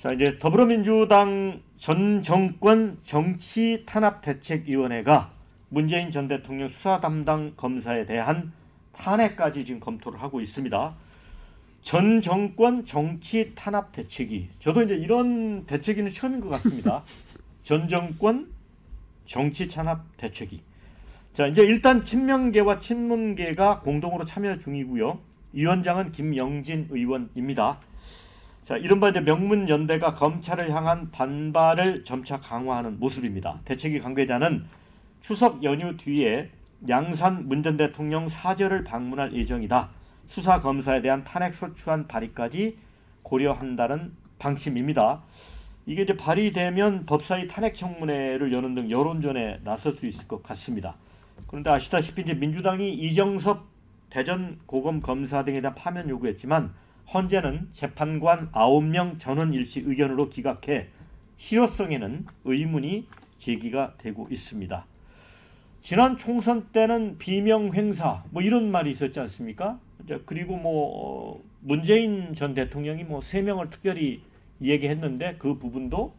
자, 이제 더불어민주당 전 정권 정치탄압대책위원회가 문재인 전 대통령 수사 담당 검사에 대한 탄핵까지 지금 검토를 하고 있습니다. 전 정권 정치탄압대책위. 저도 이제 이런 대책위는 처음인 것 같습니다. 전 정권 정치탄압대책위. 자, 이제 일단 친명계와 친문계가 공동으로 참여 중이고요. 위원장은 김영진 의원입니다. 자, 이른바 이제 명문연대가 검찰을 향한 반발을 점차 강화하는 모습입니다. 대책위 관계자는 추석 연휴 뒤에 양산 문 전 대통령 사저를 방문할 예정이다. 수사 검사에 대한 탄핵 소추안 발의까지 고려한다는 방침입니다. 이게 이제 발의되면 법사위 탄핵 청문회를 여는 등 여론전에 나설 수 있을 것 같습니다. 그런데 아시다시피 이제 민주당이 이정섭 대전 고검 검사 등에 대한 파면 요구했지만 헌재는 재판관 9명 전원 일치 의견으로 기각해 실효성에는 의문이 제기가 되고 있습니다. 지난 총선 때는 비명 행사 뭐 이런 말이 있었지 않습니까? 그리고 문재인 전 대통령이 3명을 특별히 얘기했는데 그 부분도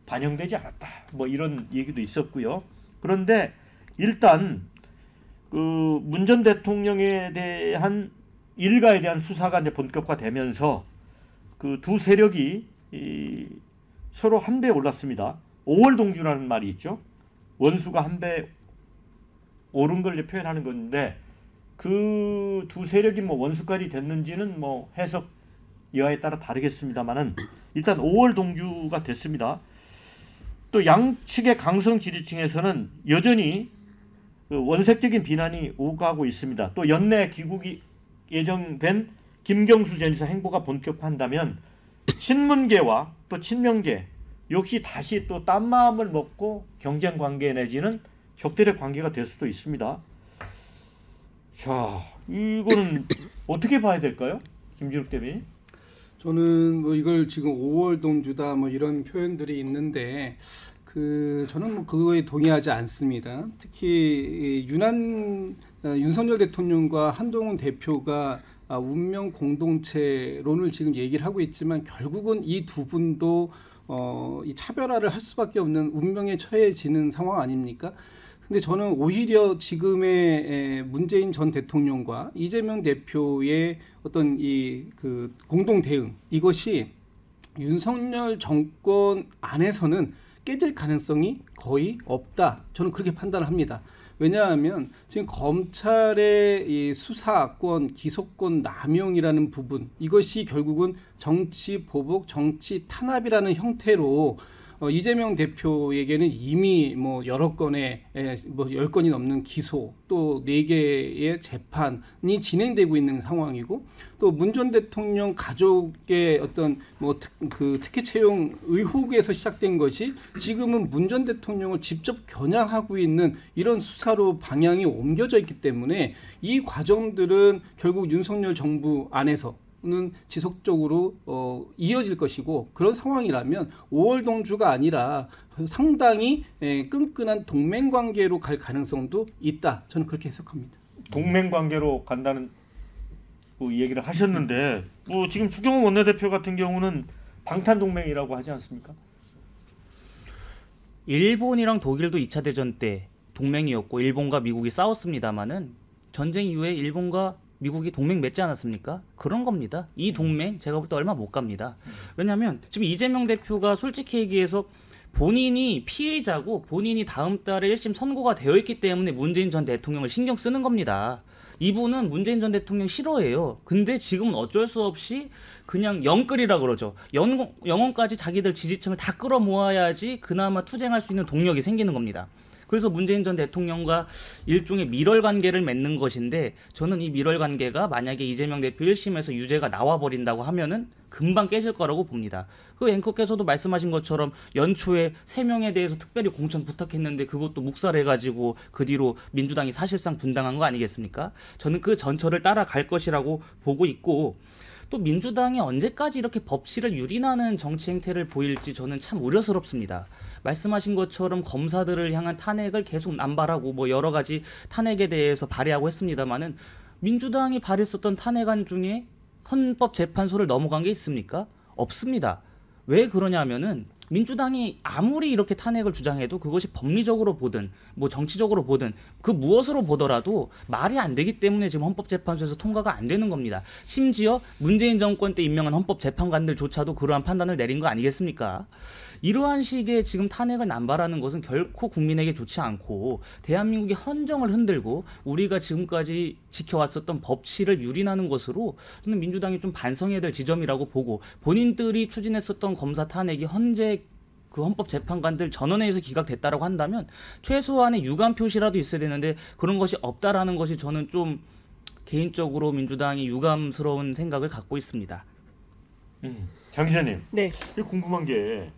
반영되지 않았다. 뭐 이런 얘기도 있었고요. 그런데 일단 그 문 전 대통령에 대한 일가에 대한 수사가 이제 본격화되면서 그 두 세력이 서로 한 배에 올랐습니다. 5월 동주라는 말이 있죠. 원수가 한 배 오른 걸 이제 표현하는 건데 그 두 세력이 원수까지 됐는지는 해석 여하에 따라 다르겠습니다만은 일단 5월 동주가 됐습니다. 또 양측의 강성 지지층에서는 여전히 그 원색적인 비난이 오가고 있습니다. 또 연내 귀국이 예정된 김경수 전 지사 행보가 본격화한다면 친문계와 또 친명계 역시 다시 또 딴 마음을 먹고 경쟁 관계 내지는 적대적 관계가 될 수도 있습니다. 자, 이거는 어떻게 봐야 될까요? 김준욱 대변인. 저는 이걸 지금 5월 동주다 이런 표현들이 있는데 저는 그거에 동의하지 않습니다. 특히 윤석열 대통령과 한동훈 대표가 운명 공동체론을 지금 얘기를 하고 있지만 결국은 이 두 분도 이 차별화를 할 수밖에 없는 운명에 처해지는 상황 아닙니까? 근데 저는 오히려 지금의 문재인 전 대통령과 이재명 대표의 어떤 그 공동 대응 이것이 윤석열 정권 안에서는 깨질 가능성이 거의 없다. 저는 그렇게 판단을 합니다. 왜냐하면 지금 검찰의 이 수사권, 기소권 남용이라는 부분 이것이 결국은 정치 보복, 정치 탄압이라는 형태로 이재명 대표에게는 이미 여러 건의 10건이 넘는 기소 또 4개의 재판이 진행되고 있는 상황이고 또 문 전 대통령 가족의 어떤 그 특혜 채용 의혹에서 시작된 것이 지금은 문 전 대통령을 직접 겨냥하고 있는 이런 수사로 방향이 옮겨져 있기 때문에 이 과정들은 결국 윤석열 정부 안에서 는 지속적으로 이어질 것이고 그런 상황이라면 5월 동주가 아니라 상당히 끈끈한 동맹관계로 갈 가능성도 있다. 저는 그렇게 해석합니다. 동맹관계로 간다는 얘기를 하셨는데 지금 추경호 원내대표 같은 경우는 방탄동맹이라고 하지 않습니까? 일본이랑 독일도 2차 대전 때 동맹이었고 일본과 미국이 싸웠습니다마는 전쟁 이후에 일본과 미국이 동맹 맺지 않았습니까? 그런 겁니다. 이 동맹 제가 볼 때 얼마 못 갑니다. 왜냐하면 지금 이재명 대표가 솔직히 얘기해서 본인이 피해자고 본인이 다음 달에 1심 선고가 되어 있기 때문에 문재인 전 대통령을 신경 쓰는 겁니다. 이분은 문재인 전 대통령 싫어해요. 근데 지금은 어쩔 수 없이 그냥 영끌이라 그러죠. 영혼까지 자기들 지지층을 다 끌어모아야지 그나마 투쟁할 수 있는 동력이 생기는 겁니다. 그래서 문재인 전 대통령과 일종의 밀월 관계를 맺는 것인데 저는 이 밀월 관계가 만약에 이재명 대표 1심에서 유죄가 나와버린다고 하면은 금방 깨질 거라고 봅니다. 그 앵커께서도 말씀하신 것처럼 연초에 3명에 대해서 특별히 공천 부탁했는데 그것도 묵살해가지고 그 뒤로 민주당이 사실상 분당한 거 아니겠습니까? 저는 그 전철을 따라갈 것이라고 보고 있고 또 민주당이 언제까지 이렇게 법치를 유린하는 정치 행태를 보일지 저는 참 우려스럽습니다. 말씀하신 것처럼 검사들을 향한 탄핵을 계속 남발하고 여러 가지 탄핵에 대해서 발의하고 했습니다마는 민주당이 발의했었던 탄핵안 중에 헌법재판소를 넘어간 게 있습니까? 없습니다. 왜 그러냐면은 민주당이 아무리 이렇게 탄핵을 주장해도 그것이 법리적으로 보든 뭐 정치적으로 보든 그 무엇으로 보더라도 말이 안 되기 때문에 지금 헌법재판소에서 통과가 안 되는 겁니다. 심지어 문재인 정권 때 임명한 헌법재판관들조차도 그러한 판단을 내린 거 아니겠습니까? 이러한 식의 지금 탄핵을 남발하는 것은 결코 국민에게 좋지 않고 대한민국의 헌정을 흔들고 우리가 지금까지 지켜왔었던 법치를 유린하는 것으로 저는 민주당이 좀 반성해야 될 지점이라고 보고 본인들이 추진했었던 검사 탄핵이 현재 그 헌법재판관들 전원회의에서 기각됐다라고 한다면 최소한의 유감 표시라도 있어야 되는데 그런 것이 없다라는 것이 저는 좀 개인적으로 민주당이 유감스러운 생각을 갖고 있습니다. 장 기자님, 네. 궁금한 게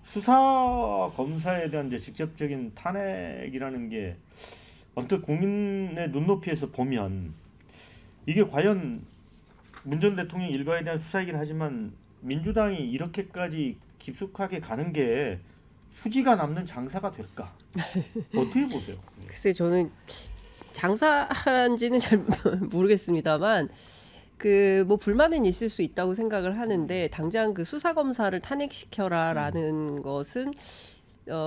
수사 검사에 대한 이제 직접적인 탄핵이라는 게 언뜻 국민의 눈높이에서 보면 이게 과연 문 전 대통령 일가에 대한 수사이긴 하지만 민주당이 이렇게까지 깊숙하게 가는 게 수지가 남는 장사가 될까? 어떻게 보세요? 글쎄 저는 장사한지는 잘 모르겠습니다만 그 뭐 불만은 있을 수 있다고 생각을 하는데 당장 그 수사 검사를 탄핵시켜라라는 것은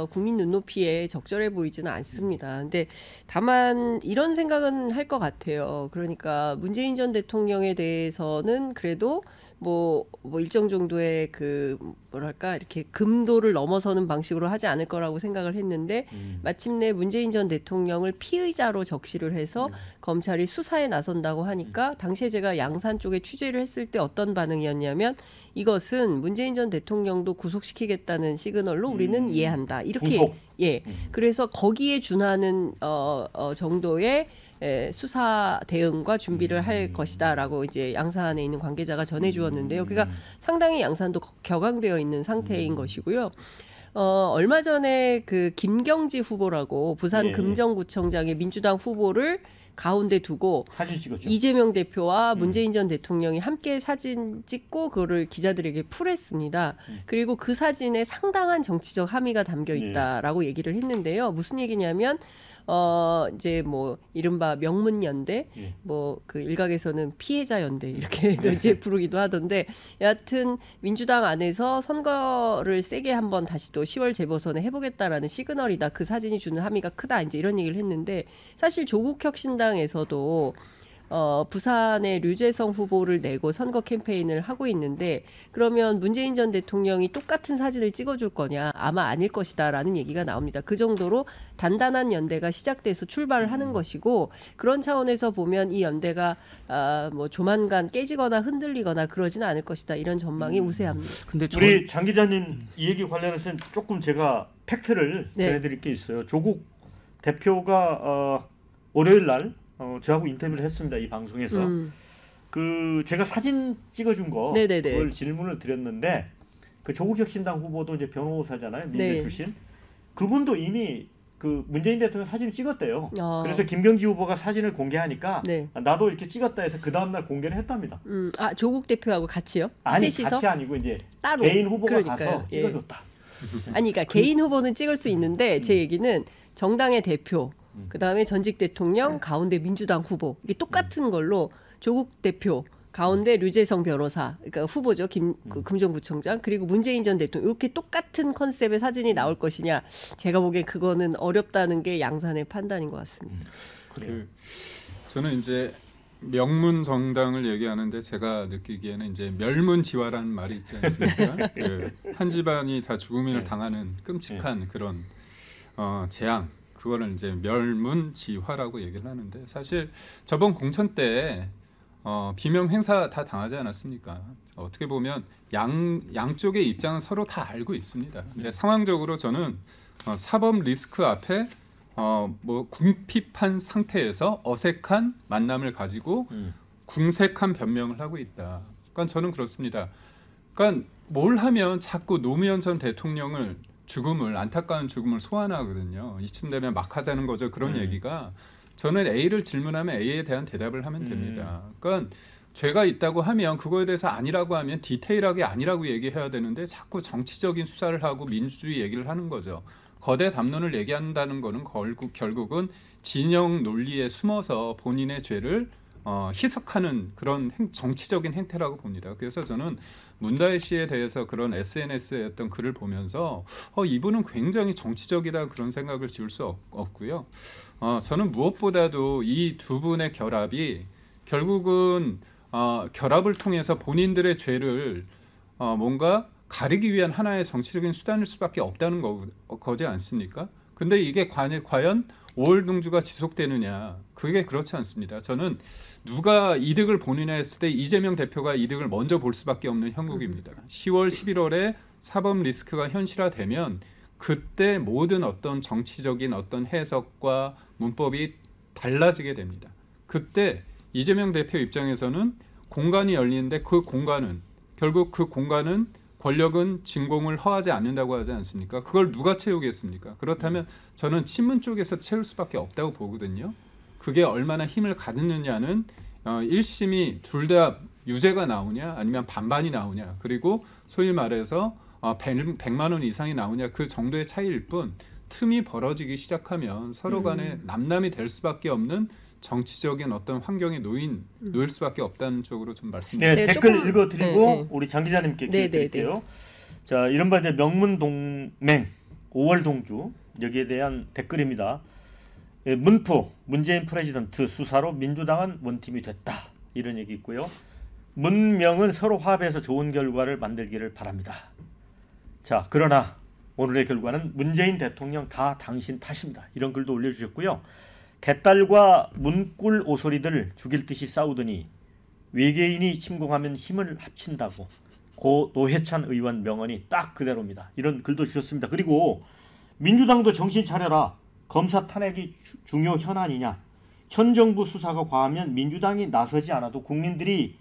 국민 눈높이에 적절해 보이지는 않습니다. 근데 다만 이런 생각은 할 것 같아요. 그러니까 문재인 전 대통령에 대해서는 그래도 뭐 일정 정도의 그 뭐랄까 이렇게 금도를 넘어서는 방식으로 하지 않을 거라고 생각을 했는데 마침내 문재인 전 대통령을 피의자로 적시를 해서 검찰이 수사에 나선다고 하니까 당시에 제가 양산 쪽에 취재를 했을 때 어떤 반응이었냐면 이것은 문재인 전 대통령도 구속시키겠다는 시그널로 우리는 이해한다. 이렇게 구속. 예. 그래서 거기에 준하는 정도의 수사 대응과 준비를 할 것이다라고 이제 양산에 있는 관계자가 전해주었는데요. 그러니까 상당히 양산도 격앙되어 있는 상태인 것이고요. 얼마 전에 그 김경지 후보라고 부산 예, 예. 금정구청장의 민주당 후보를 가운데 두고 사진 찍었죠. 이재명 대표와 문재인 전 대통령이 함께 사진 찍고 그거를 기자들에게 풀했습니다. 그리고 그 사진에 상당한 정치적 함의가 담겨 있다라고 얘기를 했는데요. 무슨 얘기냐면 이제 뭐 이른바 명문연대, 뭐 그 일각에서는 피해자연대 이렇게 이제 부르기도 하던데, 여하튼 민주당 안에서 선거를 세게 한번 다시 또 10월 재보선에 해보겠다라는 시그널이다. 그 사진이 주는 함의가 크다. 이제 이런 얘기를 했는데 사실 조국혁신당에서도 부산의 류재성 후보를 내고 선거 캠페인을 하고 있는데 그러면 문재인 전 대통령이 똑같은 사진을 찍어줄 거냐? 아마 아닐 것이다라는 얘기가 나옵니다. 그 정도로 단단한 연대가 시작돼서 출발을 하는 것이고 그런 차원에서 보면 이 연대가 뭐 조만간 깨지거나 흔들리거나 그러지는 않을 것이다. 이런 전망이 우세합니다. 근데 우리 장 기자님 이 얘기 관련해서는 조금 제가 팩트를 전해드릴 게 있어요. 조국 대표가 월요일 날 저하고 인터뷰를 했습니다. 이 방송에서 그 제가 사진 찍어준 거 그걸 질문을 드렸는데 그 조국혁신당 후보도 이제 변호사잖아요. 민주 출신. 그분도 이미 그 문재인 대통령 사진을 찍었대요. 그래서 김경지 후보가 사진을 공개하니까 나도 이렇게 찍었다 해서 그 다음 날 공개를 했답니다. 아 조국 대표하고 같이요? 아니 셋이서? 같이 아니고 이제 따로. 개인 후보가 그러니까요. 가서 찍어줬다. 아니 그러니까 개인 후보는 찍을 수 있는데 제 얘기는 정당의 대표 그다음에 전직 대통령 가운데 민주당 후보 이게 똑같은 걸로 조국 대표 가운데 류재성 변호사 그러니까 후보죠 금정구청장 그리고 문재인 전 대통령 이렇게 똑같은 컨셉의 사진이 나올 것이냐 제가 보기엔 그거는 어렵다는 게 양산의 판단인 것 같습니다. 그래요. 저는 이제 명문 정당을 얘기하는데 제가 느끼기에는 이제 멸문지화라는 말이 있지 않습니까? 한 집안이 다 죽음을 당하는 끔찍한 그런 재앙. 그거를 이제 멸문지화라고 얘기를 하는데 사실 저번 공천 때 비명 행사 다 당하지 않았습니까? 어떻게 보면 양쪽의 입장은 서로 다 알고 있습니다. 근데 상황적으로 저는 사법 리스크 앞에 뭐 궁핍한 상태에서 어색한 만남을 가지고 궁색한 변명을 하고 있다. 그러니까 저는 그렇습니다. 그러니까 뭘 하면 자꾸 노무현 전 대통령을 안타까운 죽음을 소환하거든요. 이쯤 되면 막 하자는 거죠. 그런 얘기가 저는 A를 질문하면 A에 대한 대답을 하면 됩니다. 그러니까 죄가 있다고 하면 그거에 대해서 아니라고 하면 디테일하게 아니라고 얘기해야 되는데 자꾸 정치적인 수사를 하고 민주주의 얘기를 하는 거죠. 거대 담론을 얘기한다는 거는 결국은 진영 논리에 숨어서 본인의 죄를 희석하는 그런 정치적인 행태라고 봅니다. 그래서 저는 문다혜 씨에 대해서 그런 SNS에 어떤 글을 보면서 이분은 굉장히 정치적이다 그런 생각을 지울 수 없고요. 저는 무엇보다도 이 두 분의 결합이 결국은 결합을 통해서 본인들의 죄를 뭔가 가리기 위한 하나의 정치적인 수단일 수밖에 없다는 거지 않습니까? 근데 이게 과연 5월 동주가 지속되느냐? 그게 그렇지 않습니다. 저는 누가 이득을 본이냐 했을 때 이재명 대표가 이득을 먼저 볼 수밖에 없는 형국입니다. 10월, 11월에 사법 리스크가 현실화되면 그때 모든 어떤 정치적인 어떤 해석과 문법이 달라지게 됩니다. 그때 이재명 대표 입장에서는 공간이 열리는데 그 공간은 결국 그 공간은 권력은 진공을 허하지 않는다고 하지 않습니까? 그걸 누가 채우겠습니까? 그렇다면 저는 친문 쪽에서 채울 수밖에 없다고 보거든요. 그게 얼마나 힘을 가졌느냐는 1심이 둘 다 유죄가 나오냐 아니면 반반이 나오냐 그리고 소위 말해서 100만 원 이상이 나오냐 그 정도의 차이일 뿐 틈이 벌어지기 시작하면 서로 간에 남남이 될 수밖에 없는 정치적인 어떤 환경에 놓일 수밖에 없다는 쪽으로 좀 말씀드립니다. 네, 댓글 읽어드리고 우리 장 기자님께 드릴게요. 자, 이른바 이제 명문 동맹 5월 동주 여기에 대한 댓글입니다. 문프 문재인 프레지던트 수사로 민주당은 원팀이 됐다 이런 얘기 있고요. 문명은 서로 화합해서 좋은 결과를 만들기를 바랍니다. 자, 그러나 오늘의 결과는 문재인 대통령 다 당신 탓입니다. 이런 글도 올려주셨고요. 개딸과 문꿀 오소리들 죽일 듯이 싸우더니 외계인이 침공하면 힘을 합친다고 고 노회찬 의원 명언이 딱 그대로입니다. 이런 글도 주셨습니다. 그리고 민주당도 정신 차려라. 검사 탄핵이 중요 현안이냐. 현 정부 수사가 과하면 민주당이 나서지 않아도 국민들이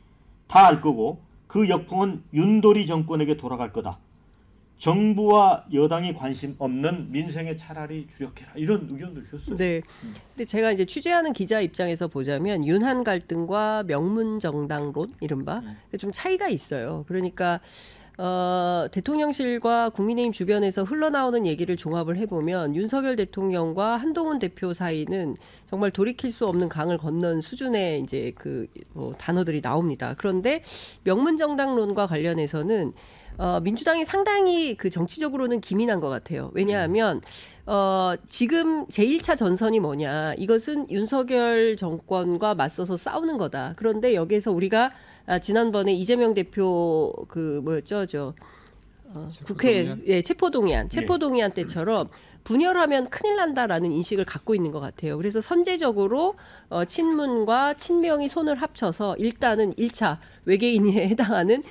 다 알 거고 그 역풍은 윤도리 정권에게 돌아갈 거다. 정부와 여당이 관심 없는 민생에 차라리 주력해라. 이런 의견도 주셨어요. 네. 근데 제가 이제 취재하는 기자 입장에서 보자면 윤한 갈등과 명문 정당론 이른바 좀 차이가 있어요. 그러니까 대통령실과 국민의힘 주변에서 흘러나오는 얘기를 종합을 해보면 윤석열 대통령과 한동훈 대표 사이는 정말 돌이킬 수 없는 강을 건넌 수준의 이제 그 단어들이 나옵니다. 그런데 명문 정당론과 관련해서는 민주당이 상당히 그 정치적으로는 기민한 것 같아요. 왜냐하면 지금 제1차 전선이 뭐냐. 이것은 윤석열 정권과 맞서서 싸우는 거다. 그런데 여기에서 우리가 지난번에 이재명 대표 그 뭐였죠? 국회 체포동의안 때처럼 분열하면 큰일 난다라는 인식을 갖고 있는 것 같아요. 그래서 선제적으로 친문과 친명이 손을 합쳐서 일단은 1차 외계인에 해당하는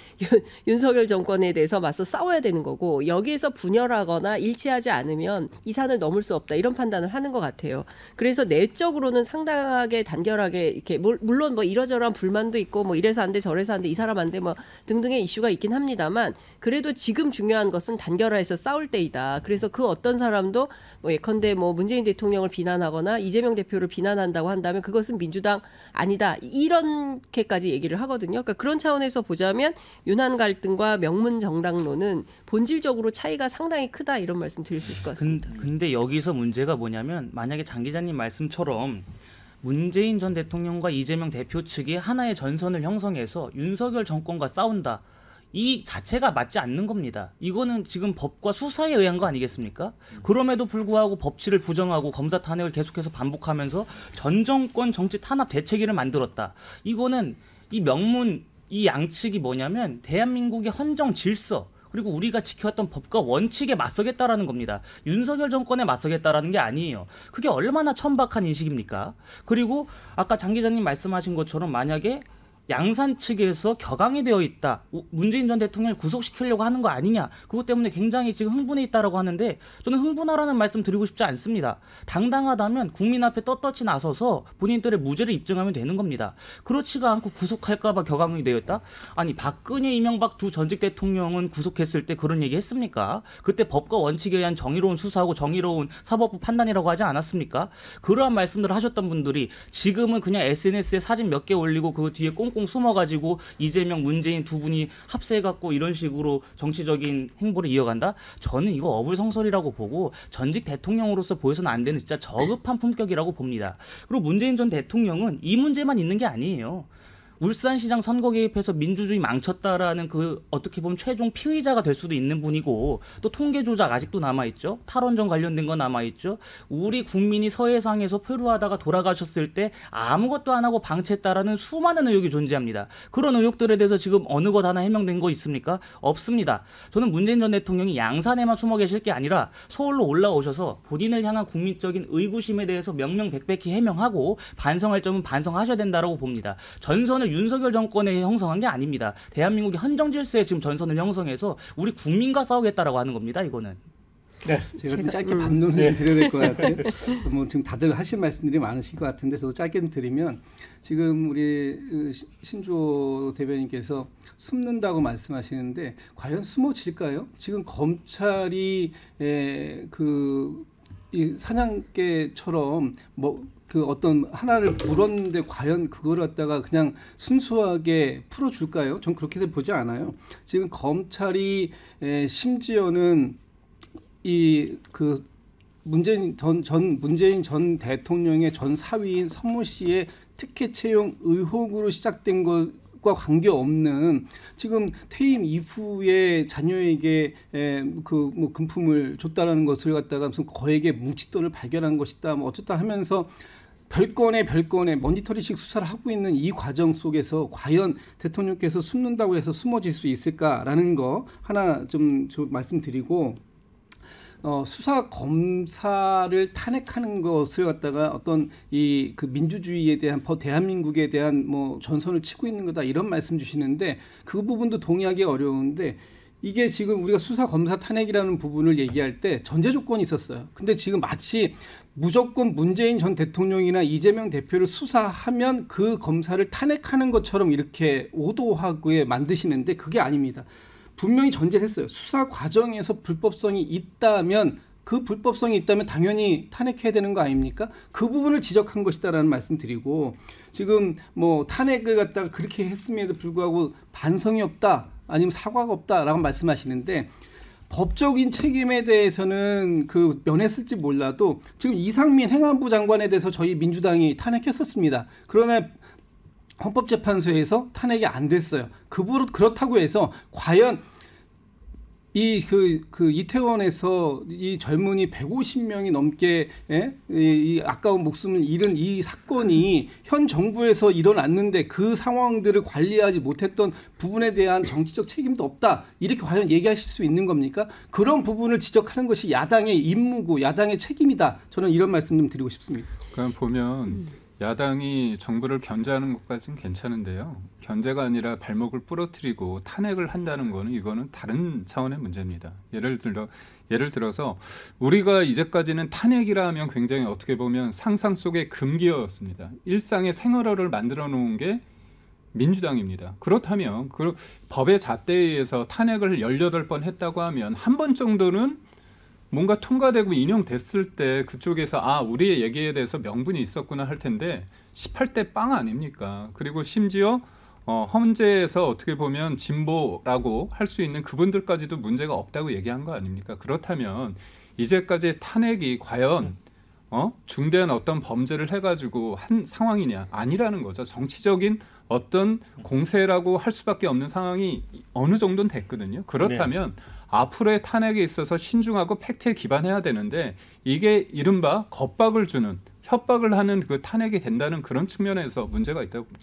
윤석열 정권에 대해서 맞서 싸워야 되는 거고 여기에서 분열하거나 일치하지 않으면 이 산을 넘을 수 없다 이런 판단을 하는 것 같아요. 그래서 내적으로는 상당하게 단결하게 이렇게 물론 뭐 이러저러한 불만도 있고 뭐 이래서 안 돼 저래서 안 돼 이 사람 안 돼 뭐 등등의 이슈가 있긴 합니다만 그래도 지금 중요한 것은 단결해서 싸울 때이다. 그래서 그 어떤 사람도 뭐 예컨대 뭐 문재인 대통령을 비난하거나 이재명 대표를 비난한다고 한다면 그것은 민주당 아니다 이렇게까지 얘기를 하거든요. 그러니까 그런 차원에서 보자면 윤한 갈등과 명문 정당론은 본질적으로 차이가 상당히 크다 이런 말씀 드릴 수 있을 것 같습니다. 근데 여기서 문제가 뭐냐면 만약에 장 기자님 말씀처럼 문재인 전 대통령과 이재명 대표 측이 하나의 전선을 형성해서 윤석열 정권과 싸운다. 이 자체가 맞지 않는 겁니다. 이거는 지금 법과 수사에 의한 거 아니겠습니까? 그럼에도 불구하고 법치를 부정하고 검사 탄핵을 계속해서 반복하면서 전 정권 정치 탄압 대책위를 만들었다. 이거는 이 명문 이 양측이 뭐냐면 대한민국의 헌정 질서 그리고 우리가 지켜왔던 법과 원칙에 맞서겠다라는 겁니다. 윤석열 정권에 맞서겠다라는 게 아니에요. 그게 얼마나 천박한 인식입니까? 그리고 아까 장 기자님 말씀하신 것처럼 만약에 양산 측에서 격앙이 되어 있다. 문재인 전 대통령을 구속시키려고 하는 거 아니냐. 그것 때문에 굉장히 지금 흥분해 있다라고 하는데 저는 흥분하라는 말씀 드리고 싶지 않습니다. 당당하다면 국민 앞에 떳떳이 나서서 본인들의 무죄를 입증하면 되는 겁니다. 그렇지가 않고 구속할까 봐 격앙이 되어 있다? 아니 박근혜, 이명박 두 전직 대통령은 구속했을 때 그런 얘기 했습니까? 그때 법과 원칙에 의한 정의로운 수사하고 정의로운 사법부 판단이라고 하지 않았습니까? 그러한 말씀들을 하셨던 분들이 지금은 그냥 SNS에 사진 몇 개 올리고 그 뒤에 꼼꼼 꽁꽁 숨어가지고 이재명, 문재인 두 분이 합세해갖고 이런 식으로 정치적인 행보를 이어간다? 저는 이거 어불성설이라고 보고 전직 대통령으로서 보여서는 안 되는 진짜 저급한 품격이라고 봅니다. 그리고 문재인 전 대통령은 이 문제만 있는 게 아니에요. 울산시장 선거 개입해서 민주주의 망쳤다라는 그 어떻게 보면 최종 피의자가 될 수도 있는 분이고 또 통계 조작 아직도 남아있죠. 탈원전 관련된 거 남아있죠. 우리 국민이 서해상에서 표류하다가 돌아가셨을 때 아무것도 안 하고 방치했다라는 수많은 의혹이 존재합니다. 그런 의혹들에 대해서 지금 어느 것 하나 해명된 거 있습니까? 없습니다. 저는 문재인 전 대통령이 양산에만 숨어 계실 게 아니라 서울로 올라오셔서 본인을 향한 국민적인 의구심에 대해서 명명백백히 해명하고 반성할 점은 반성하셔야 된다고 봅니다. 전선을 윤석열 정권에 형성한 게 아닙니다. 대한민국이 헌정 질서에 지금 전선을 형성해서 우리 국민과 싸우겠다라고 하는 겁니다. 이거는. 네. 제가 좀 짧게 반론을 좀 드려야 될 것 같아요. 뭐 지금 다들 하실 말씀들이 많으실 것 같은데 저도 짧게 좀 드리면 지금 우리 신조 대변인께서 숨는다고 말씀하시는데 과연 숨어질까요? 지금 검찰이 이 사냥개처럼 그 어떤 하나를 물었는데 과연 그걸 갖다가 그냥 순수하게 풀어줄까요? 전 그렇게 보지 않아요. 지금 검찰이 심지어는 이 그 문재인 전 대통령의 전 사위인 서모 씨의 특혜 채용 의혹으로 시작된 것과 관계없는 지금 퇴임 이후에 자녀에게 뭐 금품을 줬다라는 것을 갖다가 무슨 거액의 뭉칫돈을 발견한 것이다 뭐 어쩌다 하면서 별건의 머니터리식 수사를 하고 있는 이 과정 속에서 과연 대통령께서 숨는다고 해서 숨어질 수 있을까라는 거 하나 좀 말씀드리고 수사 검사를 탄핵하는 것을 갖다가 어떤 그 민주주의에 대한 대한민국에 대한 뭐 전선을 치고 있는 거다 이런 말씀 주시는데 그 부분도 동의하기 어려운데 이게 지금 우리가 수사 검사 탄핵이라는 부분을 얘기할 때 전제 조건이 있었어요. 근데 지금 마치 무조건 문재인 전 대통령이나 이재명 대표를 수사하면 그 검사를 탄핵하는 것처럼 이렇게 오도하게 만드시는데 그게 아닙니다. 분명히 전제를 했어요. 수사 과정에서 불법성이 있다면 당연히 탄핵해야 되는 거 아닙니까? 그 부분을 지적한 것이다라는 말씀 드리고 지금 뭐 탄핵을 갖다가 그렇게 했음에도 불구하고 반성이 없다 아니면 사과가 없다라고 말씀하시는데 법적인 책임에 대해서는 면했을지 몰라도 지금 이상민 행안부 장관에 대해서 저희 민주당이 탄핵했었습니다. 그러나 헌법재판소에서 탄핵이 안 됐어요. 그렇다고 해서 과연 이태원에서 이 젊은이 150명이 넘게 이 아까운 목숨을 잃은 이 사건이 현 정부에서 일어났는데 그 상황들을 관리하지 못했던 부분에 대한 정치적 책임도 없다. 이렇게 과연 얘기하실 수 있는 겁니까? 그런 부분을 지적하는 것이 야당의 임무고 야당의 책임이다. 저는 이런 말씀 좀 드리고 싶습니다. 그럼 보면 야당이 정부를 견제하는 것까지는 괜찮은데요. 견제가 아니라 발목을 부러뜨리고 탄핵을 한다는 거는 이거는 다른 차원의 문제입니다. 예를 들어서 우리가 이제까지는 탄핵이라 하면 굉장히 어떻게 보면 상상 속의 금기어였습니다. 일상의 생활어를 만들어 놓은 게 민주당입니다. 그렇다면 그 법의 잣대에 의해서 탄핵을 18번 했다고 하면 한 번 정도는 뭔가 통과되고 인용됐을 때 그쪽에서 우리의 얘기에 대해서 명분이 있었구나 할 텐데 18대 빵 아닙니까? 그리고 심지어 헌재에서 어떻게 보면 진보라고 할 수 있는 그분들까지도 문제가 없다고 얘기한 거 아닙니까? 그렇다면 이제까지 탄핵이 과연 중대한 어떤 범죄를 해가지고 한 상황이냐? 아니라는 거죠. 정치적인 어떤 공세라고 할 수밖에 없는 상황이 어느 정도는 됐거든요. 그렇다면 앞으로의 탄핵에 있어서 신중하고 팩트에 기반해야 되는데 이게 이른바 겁박을 주는 협박을 하는 그 탄핵이 된다는 그런 측면에서 문제가 있다고 봅니다.